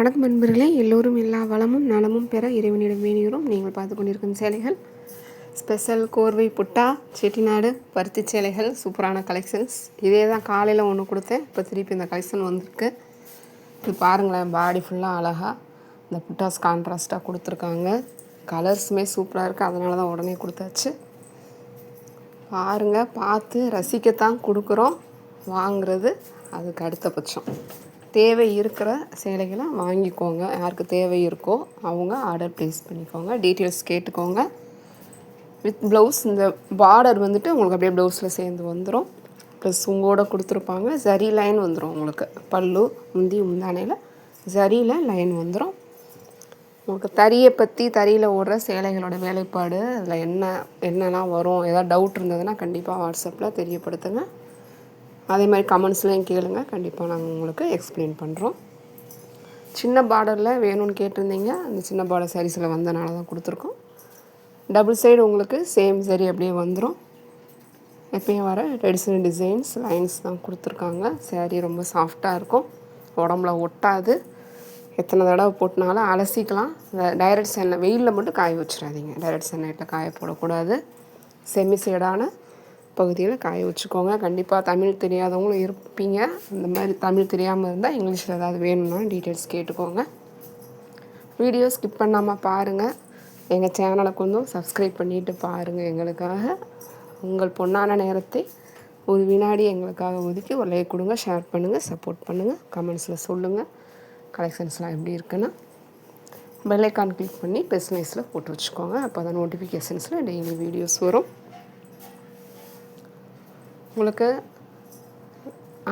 வணக்கம் நண்பர்களே, எல்லோரும் எல்லா வளமும் நலமும் பெற இறைவனிடம் வேண்டுகிறோம். நீங்கள் பார்த்து கொண்டிருக்கும் சேலைகள் ஸ்பெஷல் கோர்வை புட்டா செட்டிநாடு பருத்தி சேலைகள், சூப்பரான கலெக்ஷன்ஸ். இதே தான் காலையில் ஒன்று கொடுத்தேன், இப்போ திருப்பி இந்த கலெக்ஷன் வந்திருக்கு. இது பாருங்களேன், பாடி ஃபுல்லாக அழகாக இந்த புட்டாஸ் கான்ட்ராஸ்ட்டாக கொடுத்துருக்காங்க. கலர்ஸுமே சூப்பராக இருக்குது, அதனால தான் உடனே கொடுத்தாச்சு. பாருங்கள், பார்த்து ரசிக்கத்தான் கொடுக்குறோம். வாங்கிறது அதுக்கு அடுத்த பட்சம். தேவை இருக்கிற சேலைகளை வாங்கிக்கோங்க. யாருக்கு தேவை இருக்கோ அவங்க ஆர்டர் ப்ளேஸ் பண்ணிக்கோங்க. டீட்டெயில்ஸ் கேட்டுக்கோங்க. வித் ப்ளவுஸ், இந்த பார்டர் வந்துட்டு உங்களுக்கு அப்படியே ப்ளவுஸில் சேர்ந்து வந்துடும். ப்ளஸ் உங்களோட கொடுத்துருப்பாங்க. ஜரி லைன் வந்துடும் உங்களுக்கு. பல்லு முந்தி முந்தானையில் ஜரியில் லைன் வந்துடும். உங்களுக்கு தறியை பற்றி, தறியில் ஓடுற சேலைகளோட வேலைப்பாடு, அதில் என்னெல்லாம் வரும், ஏதாவது டவுட் இருந்ததுன்னா கண்டிப்பாக வாட்ஸ்அப்பில் தெரியப்படுத்துங்க. அதே மாதிரி கமெண்ட்ஸ்லையும் கேளுங்க, கண்டிப்பாக நாங்கள் உங்களுக்கு எக்ஸ்பிளைன் பண்ணுறோம். சின்ன பார்டரில் வேணும்னு கேட்டிருந்தீங்க, அந்த சின்ன பார்டர் சாரீஸில் வந்தனால தான் கொடுத்துருக்கோம். டபுள் சைடு உங்களுக்கு சேம் சரி அப்படியே வந்துடும். எப்பயும் வர ட்ரெடிஷ்னல் டிசைன்ஸ் லைன்ஸ் தான் கொடுத்துருக்காங்க. சாரீ ரொம்ப சாஃப்டாக இருக்கும், உடம்புல ஒட்டாது. எத்தனை தடவை போட்டினாலும் அலசிக்கலாம். டைரக்ட் சன்லைட் வெயிலில் மட்டும் காய வச்சிடாதீங்க. டைரக்ட் சன்லைட்டில் காய போடக்கூடாது. செமி சேடான பகுதியில் காய வச்சுக்கோங்க. கண்டிப்பாக தமிழ் தெரியாதவங்களும் இருப்பீங்க. இந்த மாதிரி தமிழ் தெரியாமல் இருந்தால் இங்கிலீஷில் ஏதாவது வேணும்னா டீட்டெயில்ஸ் கேட்டுக்கோங்க. வீடியோ ஸ்கிப் பண்ணாமல் பாருங்கள். எங்கள் சேனலை கொஞ்சம் சப்ஸ்கிரைப் பண்ணிவிட்டு பாருங்கள். எங்களுக்காக உங்கள் பொன்னான நேரத்தை ஒரு வினாடி எங்களுக்காக ஒதுக்கி ஒரு லைக் கொடுங்க, ஷேர் பண்ணுங்கள், சப்போர்ட் பண்ணுங்கள். கமெண்ட்ஸில் சொல்லுங்கள் கலெக்ஷன்ஸ்லாம் எப்படி இருக்குன்னு. பெல் ஐக்கான் கிளிக் பண்ணி பெர்சனலைஸில் போட்டு வச்சுக்கோங்க. அப்போ தான் நோட்டிஃபிகேஷன்ஸில் டெய்லி வீடியோஸ் வரும். உங்களுக்கு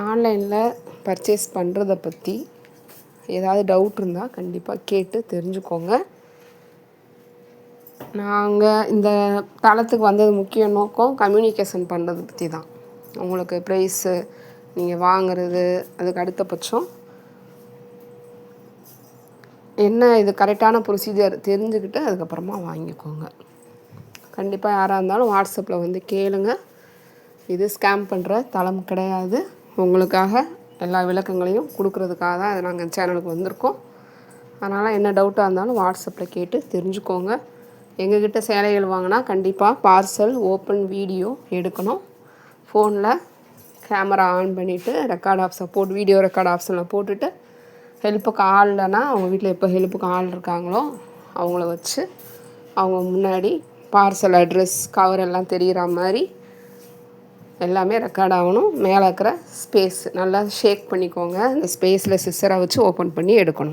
ஆன்லைனில் பர்ச்சேஸ் பண்ணுறதை பற்றி ஏதாவது டவுட் இருந்தால் கண்டிப்பாக கேட்டு தெரிஞ்சுக்கோங்க. நாங்கள் இந்த தளத்துக்கு வந்தது முக்கிய நோக்கம் கம்யூனிகேஷன் பண்ணுறதை பற்றி தான். உங்களுக்கு ப்ரைஸு, நீங்கள் வாங்கிறது, அதுக்கு அடுத்த பட்சம் என்ன இது கரெக்டான ப்ரொசீஜர் தெரிஞ்சுக்கிட்டு அதுக்கப்புறமா வாங்கிக்கோங்க. கண்டிப்பாக யாராக இருந்தாலும் வாட்ஸ்அப்பில் வந்து கேளுங்க. இது ஸ்கேம் பண்ணுற தளம் கிடையாது. உங்களுக்காக எல்லா விளக்கங்களையும் கொடுக்குறதுக்காக தான் அதை நாங்கள் சேனலுக்கு வந்திருக்கோம். அதனால் என்ன டவுட்டாக இருந்தாலும் வாட்ஸ்அப்பில் கேட்டு தெரிஞ்சுக்கோங்க. எங்ககிட்ட சேலைகள் வாங்கினா கண்டிப்பாக பார்சல் ஓப்பன் வீடியோ எடுக்கணும். ஃபோனில் கேமரா ஆன் பண்ணிவிட்டு ரெக்கார்ட் ஆப்ஷன் போட்டு, வீடியோ ரெக்கார்ட் ஆப்ஷனில் போட்டுட்டு, ஹெல்ப்புக்கு ஆள் இல்லைன்னா அவங்க வீட்டில் எப்போ ஹெல்ப்புக்கு ஆள் இருக்காங்களோ அவங்கள வச்சு அவங்க முன்னாடி பார்சல் அட்ரஸ் கவர் எல்லாம் தெரிகிற மாதிரி எல்லாமே ரெக்கார்ட் ஆகணும். மேலே இருக்கிற ஸ்பேஸ் நல்லா ஷேக் பண்ணிக்கோங்க. அந்த ஸ்பேஸில் சிஸ்ஸரை வச்சு ஓப்பன் பண்ணி எடுக்கணும்.